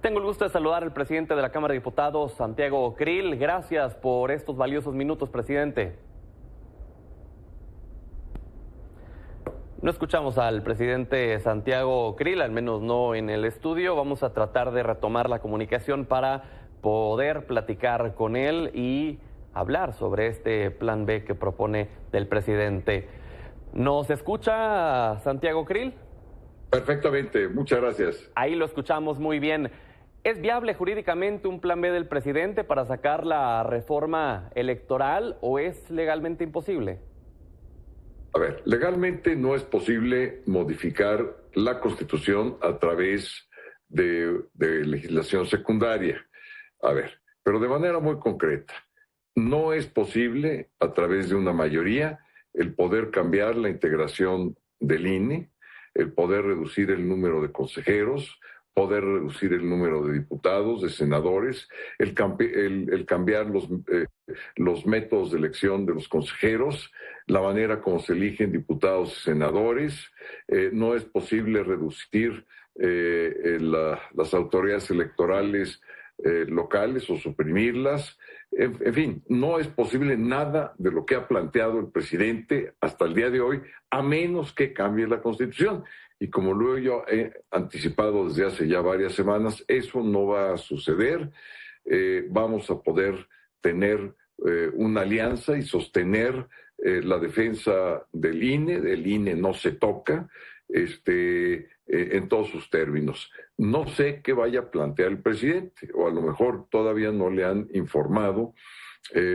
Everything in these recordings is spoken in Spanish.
Tengo el gusto de saludar al presidente de la Cámara de Diputados, Santiago Krill. Gracias por estos valiosos minutos, presidente. No escuchamos al presidente Santiago Krill, al menos no en el estudio. Vamos a tratar de retomar la comunicación para poder platicar con él y hablar sobre este plan B que propone del presidente. ¿Nos escucha Santiago Krill? Perfectamente, muchas gracias. Ahí lo escuchamos muy bien. ¿Es viable jurídicamente un plan B del presidente para sacar la reforma electoral o es legalmente imposible? A ver, legalmente no es posible modificar la Constitución a través de legislación secundaria. A ver, pero de manera muy concreta, no es posible a través de una mayoría el poder cambiar la integración del INE, el poder reducir el número de consejeros, poder reducir el número de diputados, de senadores, el cambiar los métodos de elección de los consejeros, la manera como se eligen diputados y senadores. No es posible reducir las autoridades electorales locales o suprimirlas. En fin, no es posible nada de lo que ha planteado el presidente hasta el día de hoy, a menos que cambie la Constitución. Y como luego yo he anticipado desde hace ya varias semanas, eso no va a suceder. Vamos a poder tener una alianza y sostener la defensa del INE. Del INE no se toca en todos sus términos. No sé qué vaya a plantear el presidente, o a lo mejor todavía no le han informado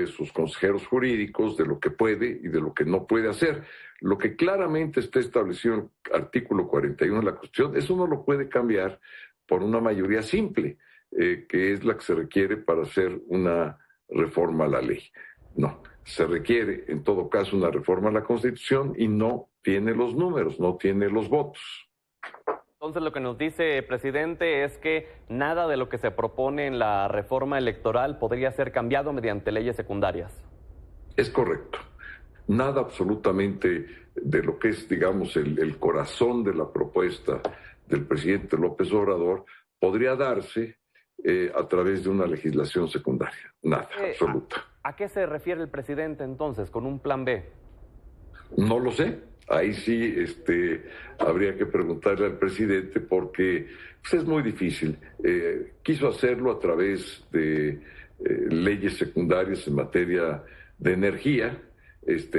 sus consejeros jurídicos de lo que puede y de lo que no puede hacer. Lo que claramente está establecido en el artículo 41 de la Constitución, eso no lo puede cambiar por una mayoría simple, que es la que se requiere para hacer una reforma a la ley. No, se requiere en todo caso una reforma a la Constitución y no tiene los números, no tiene los votos. Entonces lo que nos dice, presidente, es que nada de lo que se propone en la reforma electoral podría ser cambiado mediante leyes secundarias. Es correcto. Nada absolutamente de lo que es, digamos, el corazón de la propuesta del presidente López Obrador podría darse a través de una legislación secundaria. Nada, absoluta. ¿A qué se refiere el presidente entonces con un plan B? No lo sé. Ahí sí habría que preguntarle al presidente porque pues, es muy difícil. Quiso hacerlo a través de leyes secundarias en materia de energía.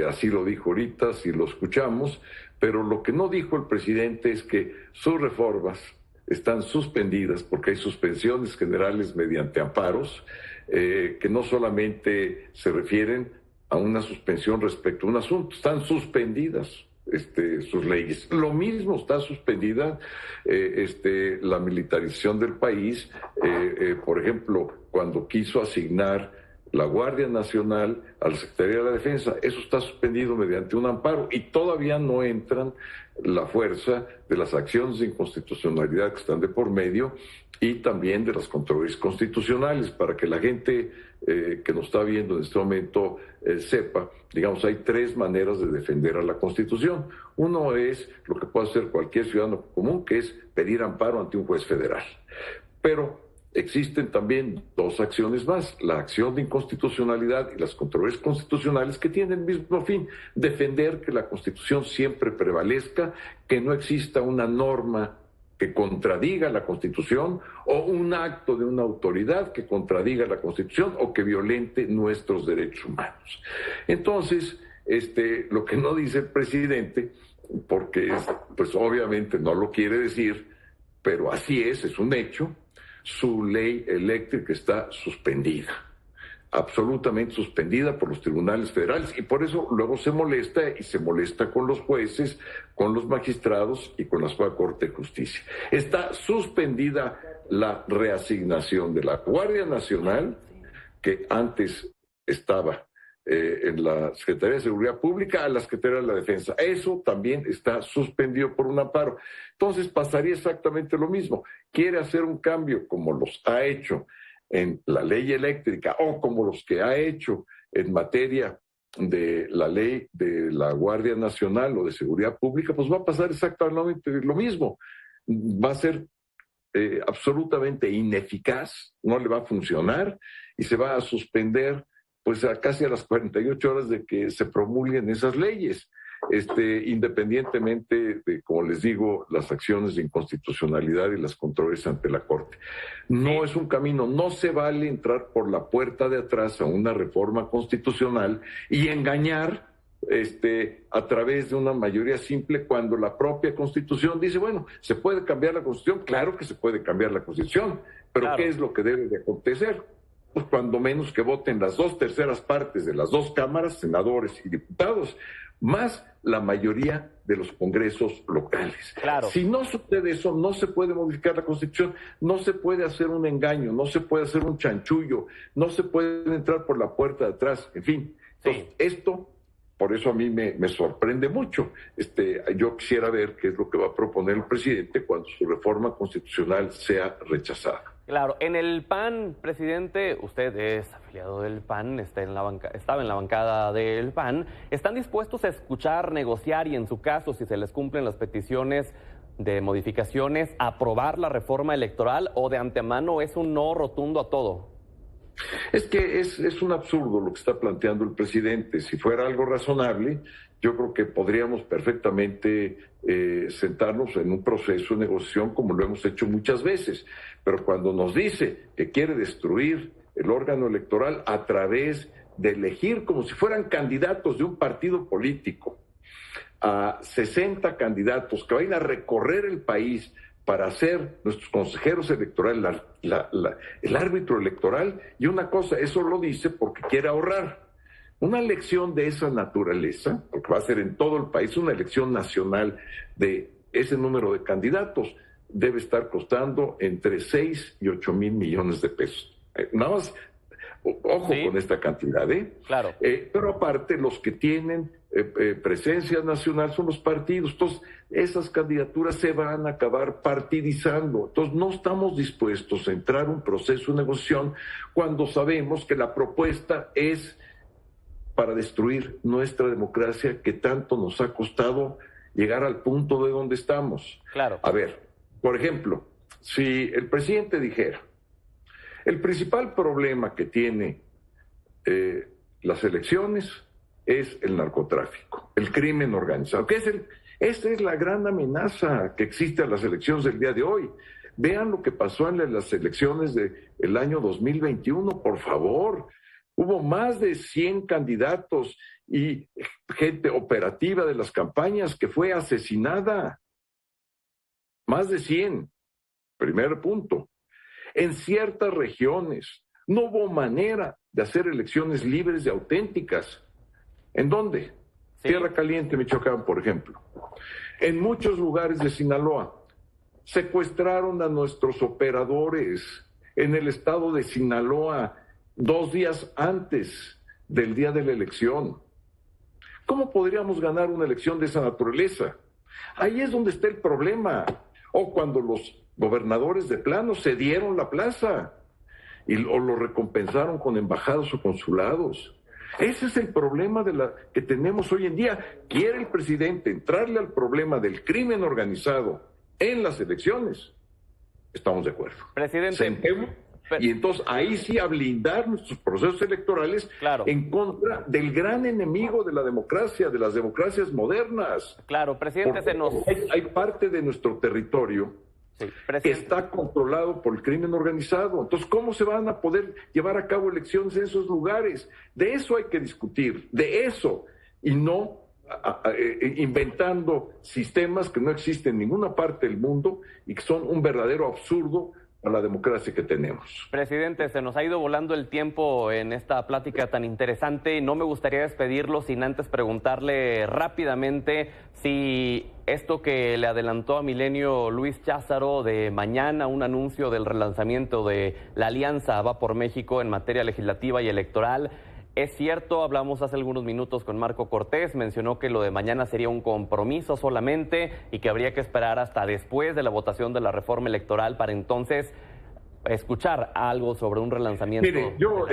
Así lo dijo ahorita, así lo escuchamos, pero lo que no dijo el presidente es que sus reformas están suspendidas porque hay suspensiones generales mediante amparos, que no solamente se refieren a una suspensión respecto a un asunto, están suspendidas sus leyes. Lo mismo está suspendida la militarización del país, por ejemplo, cuando quiso asignar la Guardia Nacional a la Secretaría de la Defensa, eso está suspendido mediante un amparo y todavía no entran la fuerza de las acciones de inconstitucionalidad que están de por medio y también de las controversias constitucionales, para que la gente que nos está viendo en este momento sepa, digamos, hay tres maneras de defender a la Constitución. Uno es lo que puede hacer cualquier ciudadano común, que es pedir amparo ante un juez federal. Pero existen también dos acciones más, la acción de inconstitucionalidad y las controversias constitucionales, que tienen el mismo fin, defender que la Constitución siempre prevalezca, que no exista una norma que contradiga la Constitución o un acto de una autoridad que contradiga la Constitución o que violente nuestros derechos humanos. Entonces, lo que no dice el presidente, porque pues obviamente no lo quiere decir, pero así es un hecho, su ley eléctrica está suspendida, absolutamente suspendida por los tribunales federales, y por eso luego se molesta con los jueces, con los magistrados y con la Suprema Corte de Justicia. Está suspendida la reasignación de la Guardia Nacional, que antes estaba en la Secretaría de Seguridad Pública, a la Secretaría de la Defensa. Eso también está suspendido por un amparo. Entonces pasaría exactamente lo mismo. Quiere hacer un cambio como los ha hecho en la ley eléctrica o como los que ha hecho en materia de la ley de la Guardia Nacional o de Seguridad Pública, pues va a pasar exactamente lo mismo. Va a ser absolutamente ineficaz, no le va a funcionar y se va a suspender pues casi a las 48 horas de que se promulguen esas leyes. Independientemente de, como les digo, las acciones de inconstitucionalidad y las controversias ante la Corte. No es un camino, no se vale entrar por la puerta de atrás a una reforma constitucional y engañar a través de una mayoría simple cuando la propia Constitución dice, bueno, ¿se puede cambiar la Constitución? Claro que se puede cambiar la Constitución, pero claro. ¿Qué es lo que debe de acontecer? Pues cuando menos que voten las 2/3 partes de las dos cámaras, senadores y diputados, más la mayoría de los congresos locales. Claro. Si no sucede eso, no se puede modificar la Constitución, no se puede hacer un engaño, no se puede hacer un chanchullo, no se puede entrar por la puerta de atrás, en fin. Entonces, esto, por eso a mí me sorprende mucho. Yo quisiera ver qué es lo que va a proponer el presidente cuando su reforma constitucional sea rechazada. Claro, en el PAN, presidente, usted es afiliado del PAN, estaba en la bancada del PAN. ¿Están dispuestos a escuchar, negociar y, en su caso, si se les cumplen las peticiones de modificaciones, aprobar la reforma electoral, o de antemano es un no rotundo a todo? Es que es un absurdo lo que está planteando el presidente. Si fuera algo razonable, yo creo que podríamos perfectamente sentarnos en un proceso de negociación como lo hemos hecho muchas veces. Pero cuando nos dice que quiere destruir el órgano electoral a través de elegir como si fueran candidatos de un partido político a 60 candidatos que vayan a recorrer el país para ser nuestros consejeros electorales, el árbitro electoral, y una cosa, eso lo dice porque quiere ahorrar. Una elección de esa naturaleza, porque va a ser en todo el país, una elección nacional de ese número de candidatos, debe estar costando entre 6 y 8 mil millones de pesos. Nada más, ojo con esta cantidad, Claro. Pero aparte, los que tienen presencia nacional son los partidos. Entonces, esas candidaturas se van a acabar partidizando. Entonces, no estamos dispuestos a entrar en un proceso de negociación cuando sabemos que la propuesta es para destruir nuestra democracia que tanto nos ha costado llegar al punto de donde estamos. Claro. A ver, por ejemplo, si el presidente dijera, el principal problema que tiene las elecciones es el narcotráfico, el crimen organizado, esa es la gran amenaza que existe a las elecciones del día de hoy. Vean lo que pasó en las elecciones del año 2021, por favor. Hubo más de 100 candidatos y gente operativa de las campañas que fue asesinada. Más de 100. Primer punto. En ciertas regiones no hubo manera de hacer elecciones libres y auténticas. ¿En dónde? Sí. Tierra Caliente, Michoacán, por ejemplo. En muchos lugares de Sinaloa secuestraron a nuestros operadores. En el estado de Sinaloa, 2 días antes del día de la elección. ¿Cómo podríamos ganar una elección de esa naturaleza? Ahí es donde está el problema. O cuando los gobernadores de plano cedieron la plaza o lo recompensaron con embajadas o consulados. Ese es el problema que tenemos hoy en día. ¿Quiere el presidente entrarle al problema del crimen organizado en las elecciones? Estamos de acuerdo. Presidente. Sentemos. Y entonces ahí sí a blindar nuestros procesos electorales en contra del gran enemigo de la democracia, de las democracias modernas. Claro, presidente, hay parte de nuestro territorio que está controlado por el crimen organizado. Entonces, ¿cómo se van a poder llevar a cabo elecciones en esos lugares? De eso hay que discutir, de eso, y no inventando sistemas que no existen en ninguna parte del mundo y que son un verdadero absurdo a la democracia que tenemos. Presidente, se nos ha ido volando el tiempo en esta plática tan interesante. No me gustaría despedirlo sin antes preguntarle rápidamente si esto que le adelantó a Milenio Luis Cházaro de mañana, un anuncio del relanzamiento de la Alianza Va por México en materia legislativa y electoral, es cierto. Hablamos hace algunos minutos con Marco Cortés, mencionó que lo de mañana sería un compromiso solamente y que habría que esperar hasta después de la votación de la reforma electoral para entonces escuchar algo sobre un relanzamiento. Mire, yo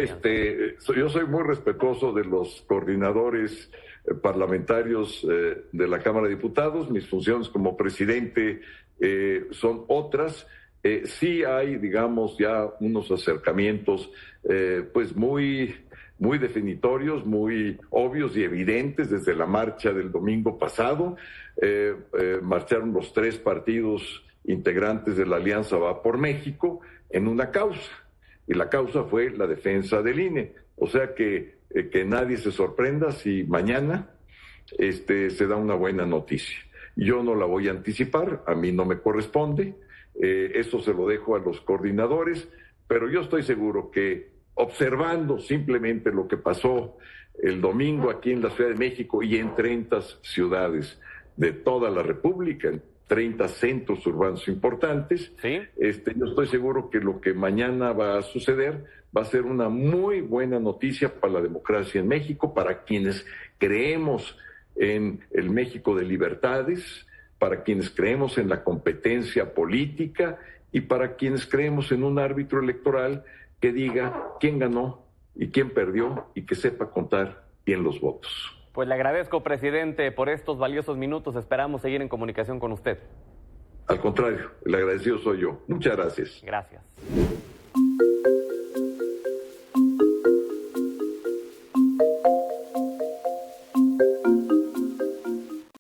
soy muy respetuoso de los coordinadores parlamentarios de la Cámara de Diputados. Mis funciones como presidente son otras. Sí hay, digamos, ya unos acercamientos pues muy definitorios, muy obvios y evidentes desde la marcha del domingo pasado. Marcharon los 3 partidos integrantes de la Alianza Va por México en una causa, y la causa fue la defensa del INE. O sea que nadie se sorprenda si mañana se da una buena noticia. Yo no la voy a anticipar, a mí no me corresponde, eso se lo dejo a los coordinadores, pero yo estoy seguro que observando simplemente lo que pasó el domingo aquí en la Ciudad de México y en 30 ciudades de toda la República, en 30 centros urbanos importantes, ¿sí? Yo estoy seguro que lo que mañana va a suceder va a ser una muy buena noticia para la democracia en México, para quienes creemos en el México de libertades, para quienes creemos en la competencia política y para quienes creemos en un árbitro electoral que diga quién ganó y quién perdió y que sepa contar bien los votos. Pues le agradezco, presidente, por estos valiosos minutos. Esperamos seguir en comunicación con usted. Al contrario, el agradecido soy yo. Muchas gracias. Gracias.